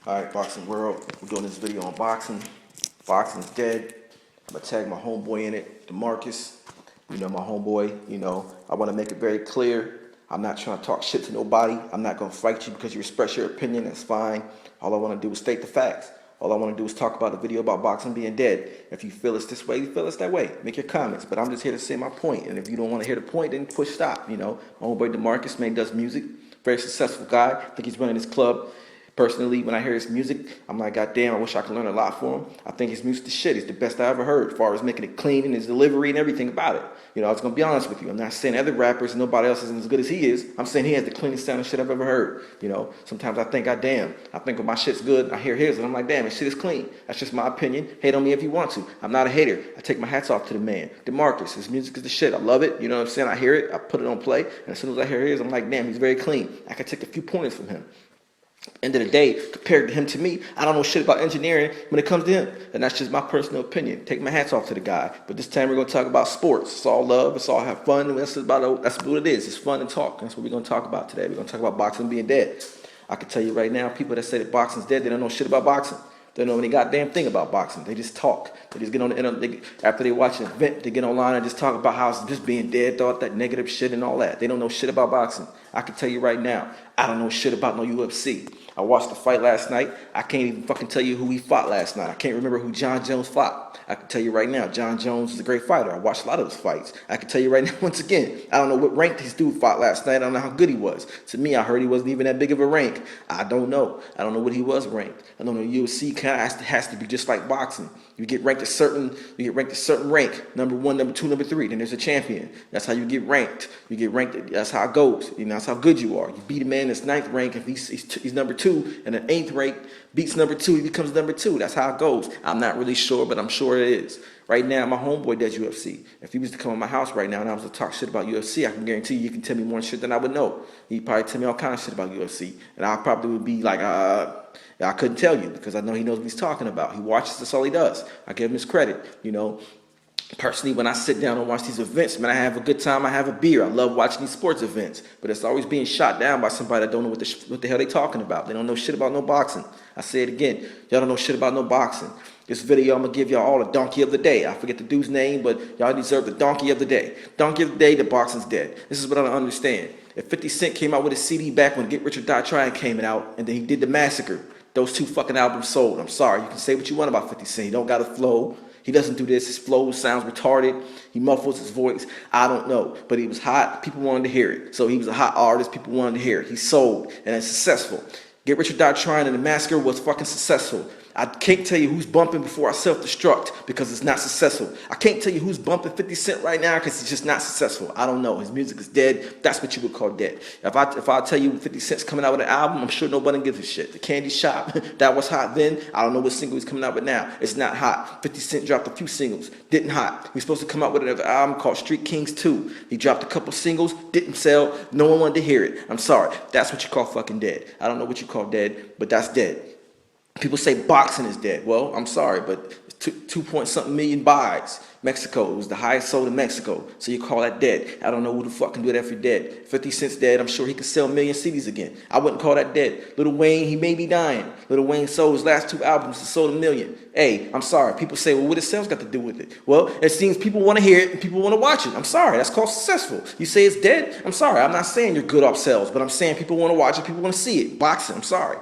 Alright, boxing world, we're doing this video on boxing. Boxing's dead. I'm gonna tag my homeboy in it, DeMarcus. You know, my homeboy, I wanna make it very clear. I'm not trying to talk shit to nobody. I'm not gonna fight you because you express your opinion, that's fine. All I wanna do is state the facts. All I wanna do is talk about a video about boxing being dead. If you feel it's this way, you feel it's that way. Make your comments, but I'm just here to say my point. And if you don't wanna hear the point, then push stop, My homeboy DeMarcus, man, does music. Very successful guy. I think he's running his club. Personally, when I hear his music, I'm like, God damn, I wish I could learn a lot from him. I think his music is shit. It's the best I ever heard as far as making it clean and his delivery and everything about it. I was going to be honest with you. I'm not saying other rappers and nobody else isn't as good as he is. I'm saying he has the cleanest sounding shit I've ever heard. Sometimes I think, God damn, I think when my shit's good, I hear his and I'm like, damn, this shit is clean. That's just my opinion. Hate on me if you want to. I'm not a hater. I take my hats off to the man. DeMarcus, his music is the shit. I love it. You know what I'm saying? I hear it. I put it on play. And as soon as I hear his, I'm like, damn, he's very clean. I can take a few pointers from him. End of the day, compared to him to me, I don't know shit about engineering when it comes to him. And that's just my personal opinion. Take my hats off to the guy. But this time we're going to talk about sports. It's all love. It's all have fun. And that's what it is. It's fun and talk. That's what we're going to talk about today. We're going to talk about boxing being dead. I can tell you right now, people that say that boxing's dead, they don't know shit about boxing. They don't know any goddamn thing about boxing. They just talk. They just get on the internet. After they watch an event, they get online and just talk about how it's just being dead, thought that negative shit and all that. They don't know shit about boxing. I can tell you right now, I don't know shit about no UFC. I watched the fight last night. I can't even fucking tell you who he fought last night. I can't remember who Jon Jones fought. I can tell you right now, Jon Jones is a great fighter. I watched a lot of his fights. I can tell you right now, once again, I don't know what rank this dude fought last night. I don't know how good he was. To me, I heard he wasn't even that big of a rank. I don't know. I don't know what he was ranked. I don't know. UFC kind of has to be just like boxing. You get ranked a certain rank, number 1, number 2, number 3. Then there's a champion. That's how you get ranked. You get ranked. That's how it goes. That's how good you are. You beat a man that's 9th rank. If he's number 2, and an 8th rank beats number 2, he becomes number 2. That's how it goes. I'm not really sure, but I'm sure it is. Right now, my homeboy does UFC. If he was to come to my house right now and I was to talk shit about UFC, I can guarantee you can tell me more shit than I would know. He'd probably tell me all kind of shit about UFC. And I probably would be like, I couldn't tell you because I know he knows what he's talking about. He watches, that's all he does. I give him his credit, Personally, when I sit down and watch these events, man, I have a good time. I have a beer. I love watching these sports events. But it's always being shot down by somebody that don't know what the hell they talking about. They don't know shit about no boxing. I say it again. Y'all don't know shit about no boxing. This video, I'm going to give y'all all a donkey of the day. I forget the dude's name, but y'all deserve the donkey of the day. Donkey of the day, the boxing's dead. This is what I don't understand. If 50 Cent came out with a CD back when Get Rich or Die Trying came out, and then he did The Massacre, those 2 fucking albums sold. I'm sorry. You can say what you want about 50 Cent. He don't got a flow. He doesn't do this. His flow sounds retarded. He muffles his voice. I don't know. But he was hot. People wanted to hear it. So he was a hot artist. People wanted to hear it. He sold. And it's successful. Get Rich or Die Trying and The Massacre was fucking successful. I can't tell you who's bumping before I self-destruct because it's not successful. I can't tell you who's bumping 50 Cent right now because it's just not successful. I don't know. His music is dead. That's what you would call dead. If I tell you 50 Cent's coming out with an album, I'm sure nobody gives a shit. The Candy Shop, that was hot then. I don't know what single he's coming out with now. It's not hot. 50 Cent dropped a few singles. Didn't hot. He was supposed to come out with another album called Street Kings 2. He dropped a couple singles. Didn't sell. No one wanted to hear it. I'm sorry. That's what you call fucking dead. I don't know what you call dead, but that's dead. People say boxing is dead. Well, I'm sorry, but 2 point something million buys. Mexico, it was the highest sold in Mexico. So you call that dead. I don't know who the fuck can do that for dead. 50 Cent's dead. I'm sure he could sell a million CDs again. I wouldn't call that dead. Lil Wayne, he may be dying. Lil Wayne sold his last 2 albums and sold 1 million. Hey, I'm sorry. People say, well, what his sales got to do with it? Well, it seems people want to hear it and people want to watch it. I'm sorry. That's called successful. You say it's dead? I'm sorry. I'm not saying you're good off sales, but I'm saying people want to watch it. People want to see it. Boxing. I'm sorry.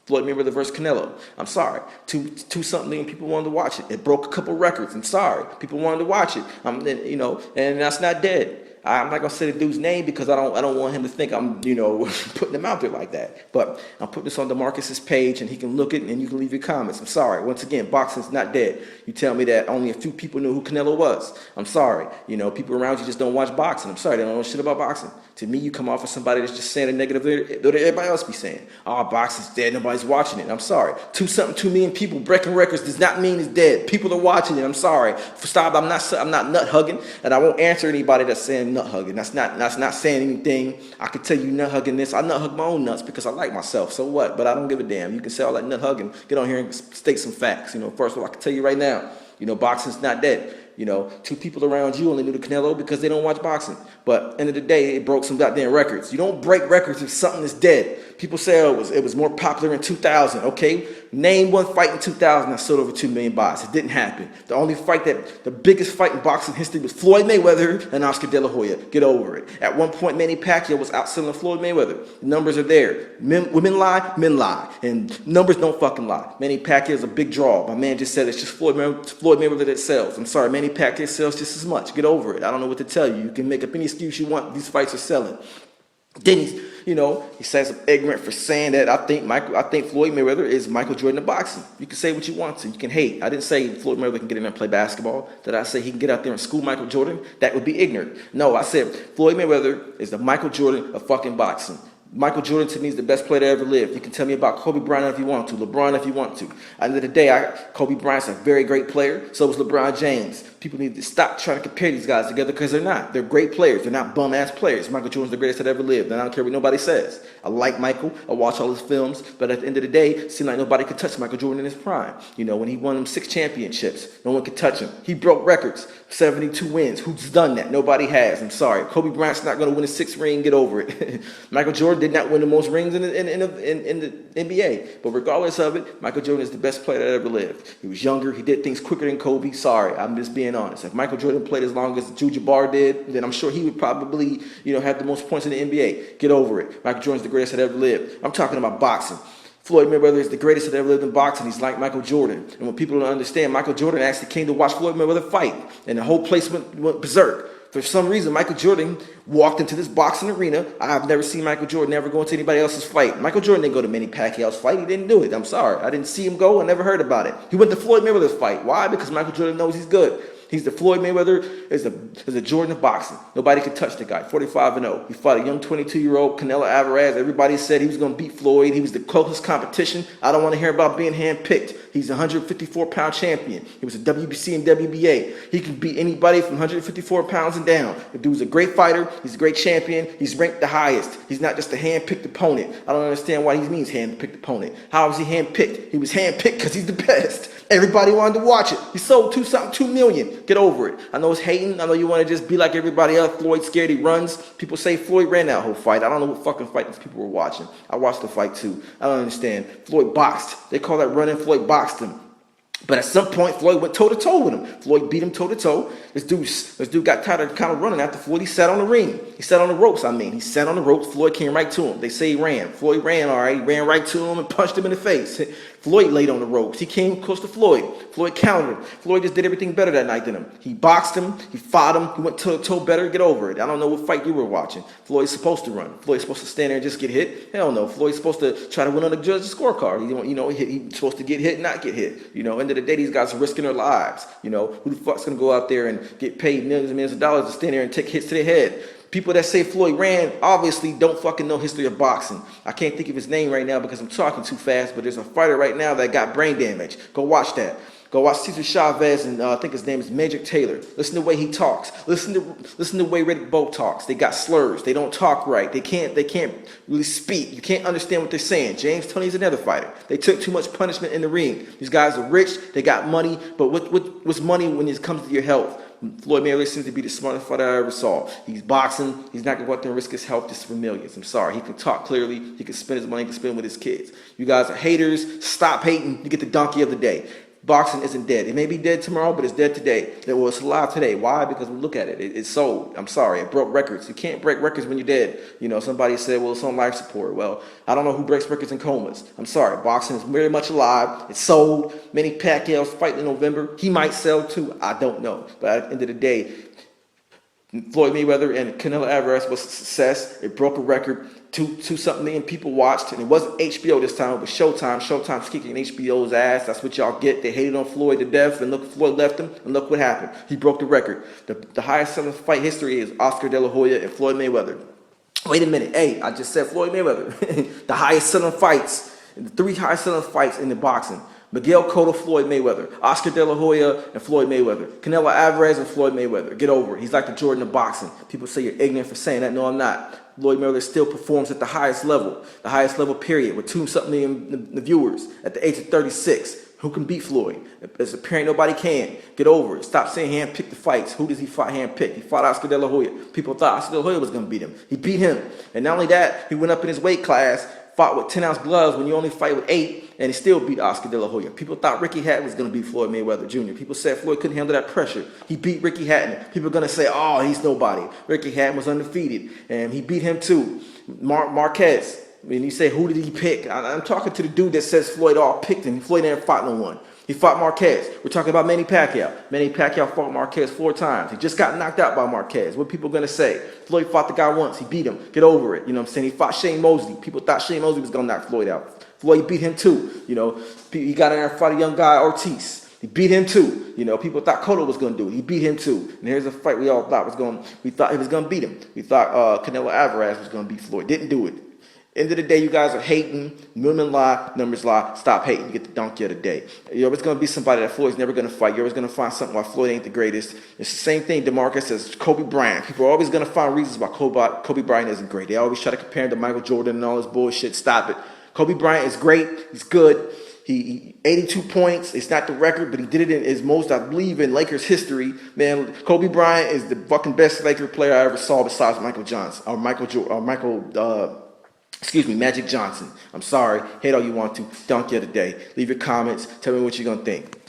Floyd Mayweather versus Canelo. I'm sorry. Two something million people wanted to watch it. It broke a couple records. I'm sorry. People wanted to watch it. And that's not dead. I'm not gonna say the dude's name because I don't want him to think I'm putting him out there like that. But I'll put this on DeMarcus's page and he can look it and you can leave your comments. I'm sorry. Once again, boxing's not dead. You tell me that only a few people knew who Canelo was. I'm sorry. People around you just don't watch boxing. I'm sorry. They don't know shit about boxing. To me, you come off as somebody that's just saying a negative that everybody else be saying. Oh, boxing's dead. Nobody's watching it. I'm sorry. 2 million people breaking records does not mean it's dead. People are watching it. I'm sorry. Stop. I'm not nut hugging, and I won't answer anybody that's saying nut hugging. That's not saying anything. I could tell you nut hugging this. I nut hug my own nuts because I like myself. So what? But I don't give a damn. You can say all that nut hugging. Get on here and state some facts. First of all, I can tell you right now. Boxing's not dead. 2 people around you only knew the Canelo because they don't watch boxing. But end of the day, it broke some goddamn records. You don't break records if something is dead. People say, oh, it was more popular in 2000. Okay, name one fight in 2000 that sold over 2 million buys. It didn't happen. The only fight the biggest fight in boxing history was Floyd Mayweather and Oscar De La Hoya. Get over it. At one point, Manny Pacquiao was outselling Floyd Mayweather. The numbers are there. Women lie, men lie. And numbers don't fucking lie. Manny Pacquiao is a big draw. My man just said it's just Floyd Mayweather that sells. I'm sorry, Manny Pacquiao sells just as much. Get over it. I don't know what to tell you. You can make up any excuse you want. These fights are selling. Then he says I'm ignorant for saying that I think Floyd Mayweather is Michael Jordan of boxing. You can say what you want to. You can hate. I didn't say Floyd Mayweather can get in there and play basketball. Did I say he can get out there and school Michael Jordan? That would be ignorant. No, I said Floyd Mayweather is the Michael Jordan of fucking boxing. Michael Jordan to me is the best player that ever lived. You can tell me about Kobe Bryant if you want to, LeBron if you want to. At the end of the day, Kobe Bryant's a very great player. So was LeBron James. People need to stop trying to compare these guys together because they're not. They're great players. They're not bum-ass players. Michael Jordan's the greatest that ever lived, and I don't care what nobody says. I like Michael. I watch all his films, but at the end of the day, it seemed like nobody could touch Michael Jordan in his prime. When he won them 6 championships, no one could touch him. He broke records, 72 wins. Who's done that? Nobody has. I'm sorry. Kobe Bryant's not going to win a 6th ring. Get over it. Michael Jordan did not win the most rings in the NBA. But regardless of it, Michael Jordan is the best player that ever lived. He was younger. He did things quicker than Kobe. Sorry, I'm just being honest. If Michael Jordan played as long as Abdul-Jabbar did, then I'm sure he would probably, have the most points in the NBA. Get over it. Michael Jordan's the greatest that ever lived. I'm talking about boxing. Floyd Mayweather is the greatest that ever lived in boxing. He's like Michael Jordan. And when people don't understand, Michael Jordan actually came to watch Floyd Mayweather fight. And the whole place went berserk. For some reason, Michael Jordan walked into this boxing arena. I've never seen Michael Jordan ever go into anybody else's fight. Michael Jordan didn't go to Manny Pacquiao's fight. He didn't do it. I'm sorry. I didn't see him go. I never heard about it. He went to Floyd Mayweather's fight. Why? Because Michael Jordan knows he's good. He's the Floyd Mayweather is the Jordan of boxing. Nobody can touch the guy. 45-0. He fought a young 22-year-old Canelo Alvarez. Everybody said he was going to beat Floyd. He was the closest competition. I don't want to hear about being handpicked. He's a 154-pound champion. He was a WBC and WBA. He can beat anybody from 154 pounds and down. The dude's a great fighter. He's a great champion. He's ranked the highest. He's not just a handpicked opponent. I don't understand why he means handpicked opponent. How was he handpicked? He was handpicked because he's the best. Everybody wanted to watch it. He sold 2 million. Get over it. I know it's hating. I know you want to just be like everybody else. Floyd's scared. He runs. People say Floyd ran that whole fight. I don't know what fucking fight these people were watching. I watched the fight too. I don't understand. Floyd boxed. They call that running. Floyd boxed him. But at some point, Floyd went toe-to-toe with him. Floyd beat him toe-to-toe. This dude got tired of kind of running after Floyd. He sat on the ring. He sat on the ropes, He sat on the ropes. Floyd came right to him. They say he ran. Floyd ran, all right. He ran right to him and punched him in the face. Floyd laid on the ropes. He came close to Floyd. Floyd countered him. Floyd just did everything better that night than him. He boxed him. He fought him. He went toe-to-toe better. Get over it. I don't know what fight you were watching. Floyd's supposed to run. Floyd's supposed to stand there and just get hit. Hell no. Floyd's supposed to try to win on the judge's scorecard. He's supposed to get hit, not get hit. End of the day, these guys are risking their lives. Who the fuck's going to go out there and get paid millions and millions of dollars to stand there and take hits to their head? People that say Floyd ran obviously don't fucking know history of boxing. I can't think of his name right now because I'm talking too fast, but there's a fighter right now that got brain damage. Go watch that. Go watch Cesar Chavez and I think his name is Major Taylor. Listen to the way he talks. Listen to the way Riddick Bowe talks. They got slurs. They don't talk right. They can't really speak. You can't understand what they're saying. James Toney's another fighter. They took too much punishment in the ring. These guys are rich. They got money. But what's money when it comes to your health? Floyd Mayweather seems to be the smartest fighter I ever saw. He's boxing. He's not going to go out there and risk his health just for millions. I'm sorry. He can talk clearly. He can spend his money. He can spend with his kids. You guys are haters. Stop hating. You get the donkey of the day. Boxing isn't dead. It may be dead tomorrow, but it's dead today. Well, it's alive today. Why? Because we look at it. It's sold. I'm sorry. It broke records. You can't break records when you're dead. Somebody said, well, it's on life support. Well, I don't know who breaks records in comas. I'm sorry. Boxing is very much alive. It's sold. Manny Pacquiao's fighting in November. He might sell too. I don't know. But at the end of the day, Floyd Mayweather and Canelo Alvarez was a success. It broke a record. 2-something million people watched, and it wasn't HBO this time. It was Showtime. Showtime's kicking HBO's ass. That's what y'all get. They hated on Floyd to death, and look, Floyd left him, and look what happened. He broke the record. The highest selling fight history is Oscar De La Hoya and Floyd Mayweather. Wait a minute. Hey, I just said Floyd Mayweather. The highest selling fights, the 3 highest selling fights in the boxing. Miguel Cotto, Floyd Mayweather. Oscar De La Hoya and Floyd Mayweather. Canelo Alvarez and Floyd Mayweather. Get over it. He's like the Jordan of boxing. People say you're ignorant for saying that. No, I'm not. Floyd Mayweather still performs at the highest level period, with 2-something million viewers at the age of 36. Who can beat Floyd? As a parent, nobody can. Get over it. Stop saying handpick the fights. Who does he fight handpick? He fought Oscar De La Hoya. People thought Oscar De La Hoya was going to beat him. He beat him. And not only that, he went up in his weight class, fought with 10-ounce gloves when you only fight with 8, and he still beat Oscar De La Hoya. People thought Ricky Hatton was going to beat Floyd Mayweather Jr. People said Floyd couldn't handle that pressure. He beat Ricky Hatton. People are going to say, oh, he's nobody. Ricky Hatton was undefeated, and he beat him too. Marquez. When you say, who did he pick? I'm talking to the dude that says Floyd all picked him. Floyd never fought no one. He fought Marquez. We're talking about Manny Pacquiao. Manny Pacquiao fought Marquez 4 times. He just got knocked out by Marquez. What are people going to say? Floyd fought the guy once. He beat him. Get over it. You know what I'm saying? He fought Shane Mosley. People thought Shane Mosley was going to knock Floyd out. Floyd beat him too. You know, he got in there and fought a young guy, Ortiz. He beat him too. You know, people thought Cotto was going to do it. He beat him too. And here's a fight we all thought we thought he was going to beat him. We thought Canelo Alvarez was going to beat Floyd. Didn't do it. End of the day, you guys are hating. Women lie, numbers lie. Stop hating. You get the donkey of the day. You're always going to be somebody that Floyd's never going to fight. You're always going to find something why Floyd ain't the greatest. It's the same thing DeMarcus says Kobe Bryant. People are always going to find reasons why Kobe Bryant isn't great. They always try to compare him to Michael Jordan and all this bullshit. Stop it. Kobe Bryant is great. He's good. He 82 points. It's not the record, but he did it in his most, I believe, in Lakers history. Man, Kobe Bryant is the fucking best Laker player I ever saw besides Michael Johnson or Magic Johnson. I'm sorry. Hate all you want to. Donkey of the day. Leave your comments. Tell me what you're going to think.